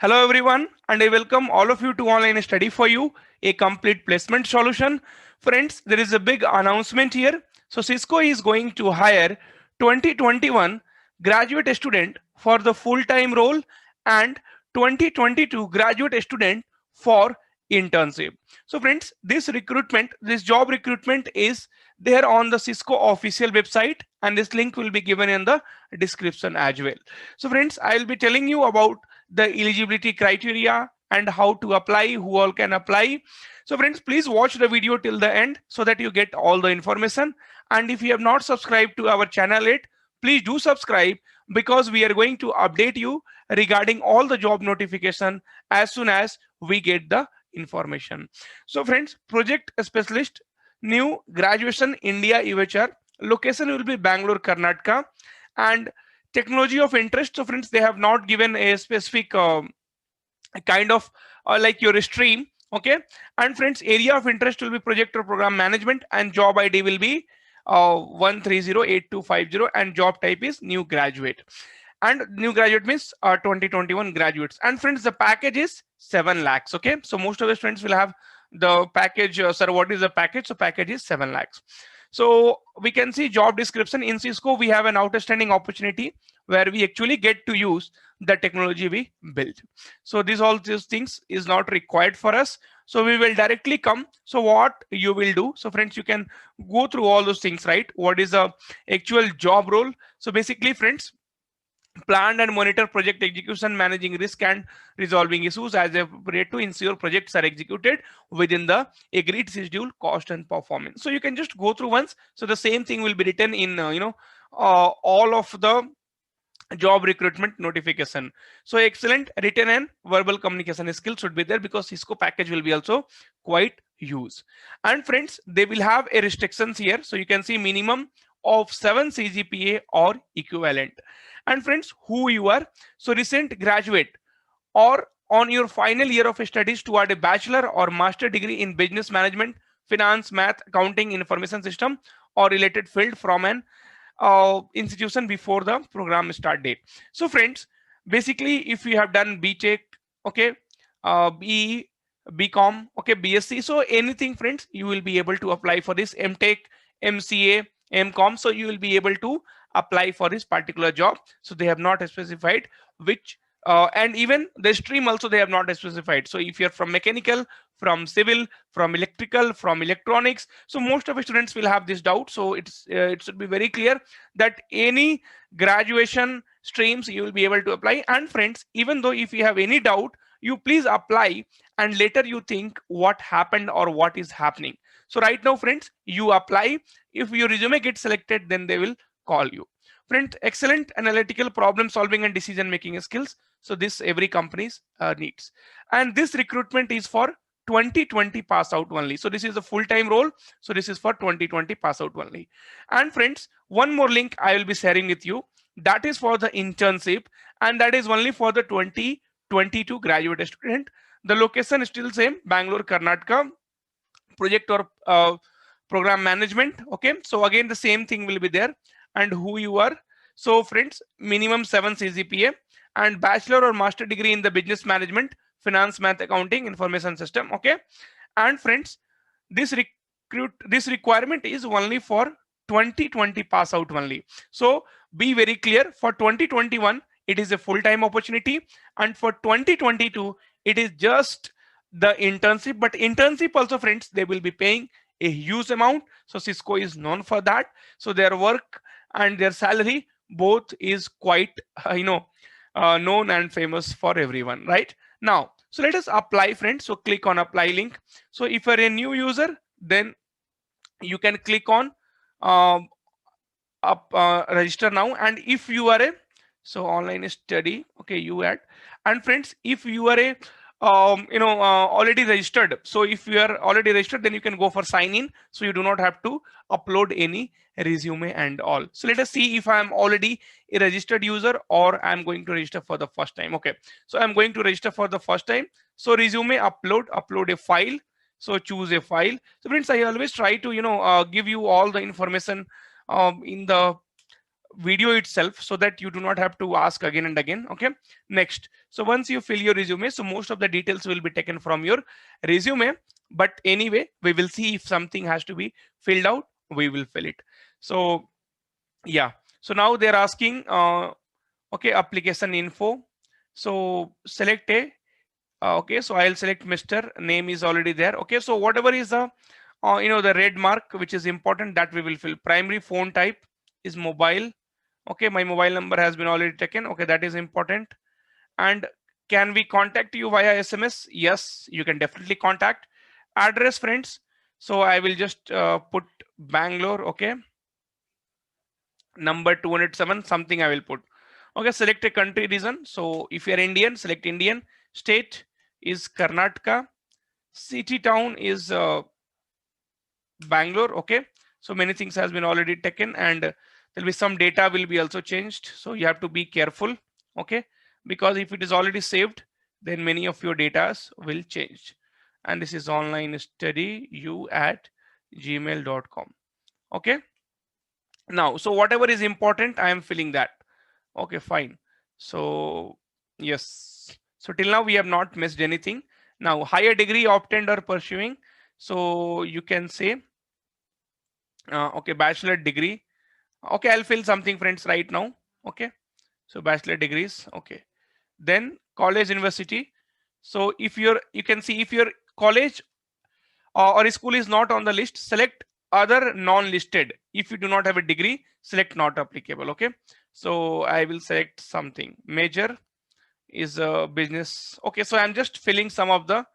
Hello everyone, and I welcome all of you to Online Study for You, a complete placement solution. Friends, there is a big announcement here. So Cisco is going to hire 2021 graduate student for the full-time role and 2022 graduate student for internship. So friends, this job recruitment is there on the Cisco official website, and this link will be given in the description as well. So friends, I'll be telling you about the eligibility criteria and how to apply, who all can apply. So friends, please watch the video till the end so that you get all the information. And if you have not subscribed to our channel yet, please do subscribe, because we are going to update you regarding all the job notification as soon as we get the information. So friends, project specialist, new graduation, India, UHR, location will be Bangalore, Karnataka, and technology of interest. So friends, they have not given a specific kind of like your stream. Okay. And friends, area of interest will be project or program management, and job ID will be 1308250, and job type is new graduate. And new graduate means 2021 graduates. And friends, the package is 7 lakhs. Okay, so most of the students will have the package. Sir, what is the package? So package is 7 lakhs. So we can see job description. In Cisco, we have an outstanding opportunity where we actually get to use the technology we built. So all these things is not required for us. So we will directly come. So what you will do? So friends, you can go through all those things, right? What is the actual job role? So basically, friends, plan and monitor project execution, managing risk and resolving issues as appropriate to ensure projects are executed within the agreed schedule, cost and performance. So you can just go through once. So the same thing will be written in all of the job recruitment notification. So excellent written and verbal communication skills should be there, because Cisco package will be also quite huge. And friends, they will have a restrictions here. So you can see minimum of 7 CGPA or equivalent. And friends, who you are, so recent graduate or on your final year of studies toward a bachelor or master degree in business management, finance, math, accounting, information system, or related field from an institution before the program start date. So friends, basically, if you have done BTech, okay, BE, BCom, okay, BSc, so anything, friends, you will be able to apply for this. MTech, MCA, MCom, so you will be able to apply for this particular job. So they have not specified which and even the stream also they have not specified. So if you're from mechanical, from civil, from electrical, from electronics, so most of the students will have this doubt. So it should be very clear that any graduation streams you will be able to apply. And friends, even though if you have any doubt, you please apply, and later you think what happened or what is happening. So right now, friends, you apply. If your resume gets selected, then they will call you. Friends, excellent analytical problem solving and decision making skills. So this every company's needs. And this recruitment is for 2020 pass out only. So this is a full-time role. So this is for 2020 pass out only. And friends, one more link I will be sharing with you. That is for the internship, and that is only for the 2022 graduate student. The location is still same, Bangalore, Karnataka. Project or program management. Okay, so again the same thing will be there. And who you are, so friends, minimum 7 CGPA and bachelor or master degree in the business management, finance, math, accounting, information system. Okay, and friends, this requirement is only for 2020 pass out only. So be very clear, for 2021 it is a full-time opportunity, and for 2022 it is just the internship. But internship also, friends, they will be paying a huge amount. So Cisco is known for that. So their work and their salary both is quite known and famous for everyone right now. So let us apply, friends. So click on apply link. So if you're a new user, then you can click on um, register now. And if you are a, so online study, okay, you add. And friends, if you are a already registered, so if you are already registered, then you can go for sign in, so you do not have to upload any resume and all. So let us see if I am already a registered user or I'm going to register for the first time. Okay, so I'm going to register for the first time. So resume, upload a file. So choose a file. So friends, I always try to give you all the information in the video itself so that you do not have to ask again and again. Okay, next. So once you fill your resume, so most of the details will be taken from your resume, but anyway, we will see if something has to be filled out, we will fill it. So yeah, so now they're asking okay, application info. So select a okay, so I'll select Mr. Name is already there. Okay, so whatever is the the red mark which is important, that we will fill. Primary phone type is mobile. Okay, my mobile number has been already taken. Okay, that is important. And can we contact you via SMS? Yes, you can definitely contact. Address, friends. So I will just put Bangalore. Okay, number 207, something I will put. Okay, select a country region. So if you're Indian, select Indian. State is Karnataka. City town is Bangalore. Okay, so many things has been already taken, and there'll be some data will be also changed. So you have to be careful. Okay, because if it is already saved, then many of your datas will change. And this is online study you at gmail.com. Okay, now so whatever is important, I am filling that. Okay, fine. So yes, so till now we have not missed anything. Now higher degree obtained or pursuing, so you can say okay, bachelor degree. Okay, I'll fill something, friends, right now. Okay, so bachelor degrees. Okay, then college, university. So if you can see if your college or school is not on the list, select other non-listed. If you do not have a degree, select not applicable. Okay, so I will select something. Major is a business. Okay, so I'm just filling some of the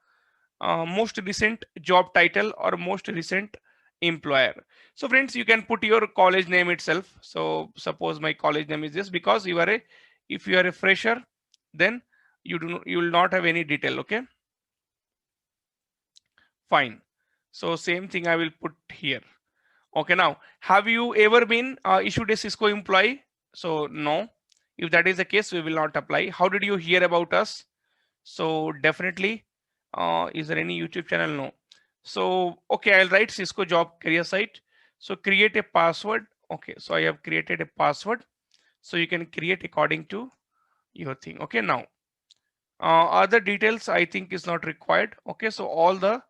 most recent job title or most recent employer. So friends, you can put your college name itself. So suppose my college name is this, because if you are a fresher, then you will not have any detail. Okay, fine. So same thing I will put here. Okay, now have you ever been issued a Cisco employee? So no. If that is the case, we will not apply. How did you hear about us? So definitely, is there any YouTube channel? No. So okay, I'll write Cisco job career site. So create a password. Okay, so I have created a password. So you can create according to your thing. Okay, now other details I think is not required. Okay, so all the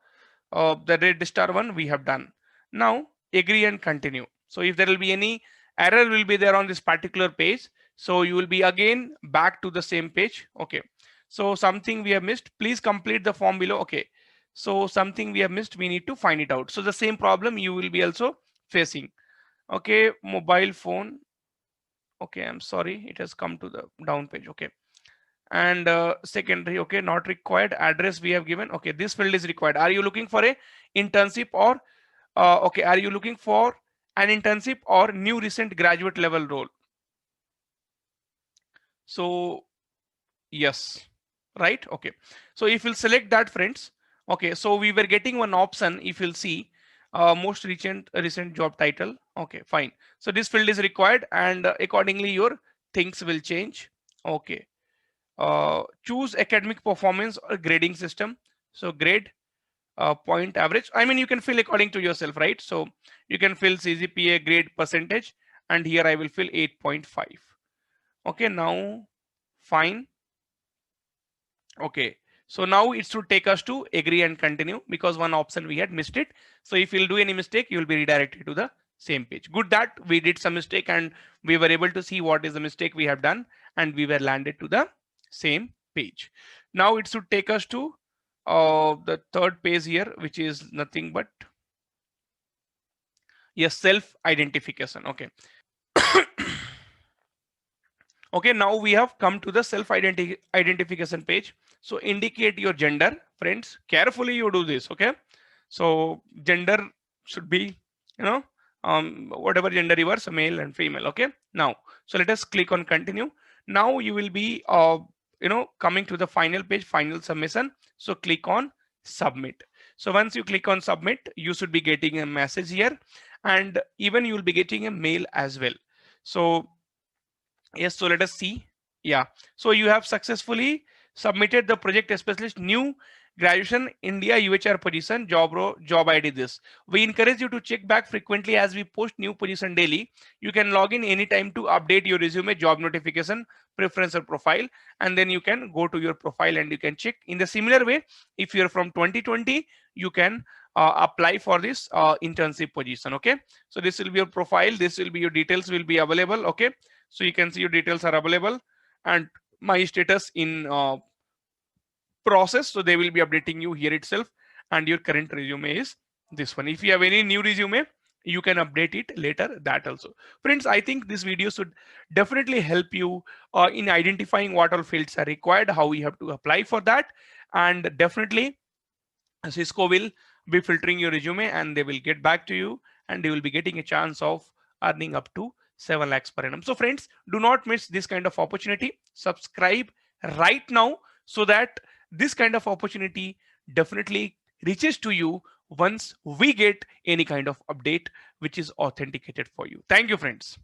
red star one we have done. Now agree and continue. So if there will be any error will be there on this particular page, so you will be again back to the same page. Okay, so something we have missed, please complete the form below. Okay, so something we have missed, we need to find it out. So the same problem you will be also facing. Okay, mobile phone. Okay, I'm sorry, it has come to the down page. Okay, and secondary, okay, not required. Address we have given. Okay, this field is required. Are you looking for a internship or okay, are you looking for an internship or new recent graduate level role? So yes, right. Okay, so if you'll select that, friends. Okay, so we were getting one option. If you'll see most recent job title. Okay, fine. So this field is required, and accordingly your things will change. Okay, choose academic performance or grading system. So grade, point, average. I mean, you can fill according to yourself, right? So you can fill CGPA, grade, percentage, and here I will fill 8.5. Okay, now fine. Okay, so now it should take us to agree and continue, because one option we had missed it. So if you'll do any mistake, you will be redirected to the same page. Good that we did some mistake and we were able to see what is the mistake we have done, and we were landed to the same page. Now it should take us to the third page here, which is nothing but yes, self identification. Okay. Okay, now we have come to the self identification page. So indicate your gender, friends. Carefully you do this. Okay, so gender should be, whatever gender you are, so male and female. Okay, now so let us click on continue. Now you will be coming to the final page, final submission. So click on submit. So once you click on submit, you should be getting a message here, and even you will be getting a mail as well. So yes, so let us see. Yeah, so you have successfully submitted the project specialist new Graduation India UHR position, job role, job ID this. We encourage you to check back frequently as we post new position daily. You can log in anytime to update your resume, job notification, preference or profile, and then you can go to your profile and you can check. In the similar way, if you're from 2020, you can apply for this internship position. Okay, so this will be your profile, this will be your details will be available. Okay, so you can see your details are available and my status in process, so they will be updating you here itself, and your current resume is this one. If you have any new resume, you can update it later, that also. Friends, I think this video should definitely help you in identifying what all fields are required, how you have to apply for that, and definitely Cisco will be filtering your resume and they will get back to you, and they will be getting a chance of earning up to 7 lakhs per annum. So friends, do not miss this kind of opportunity. Subscribe right now so that this kind of opportunity definitely reaches to you once we get any kind of update which is authenticated for you. Thank you, friends.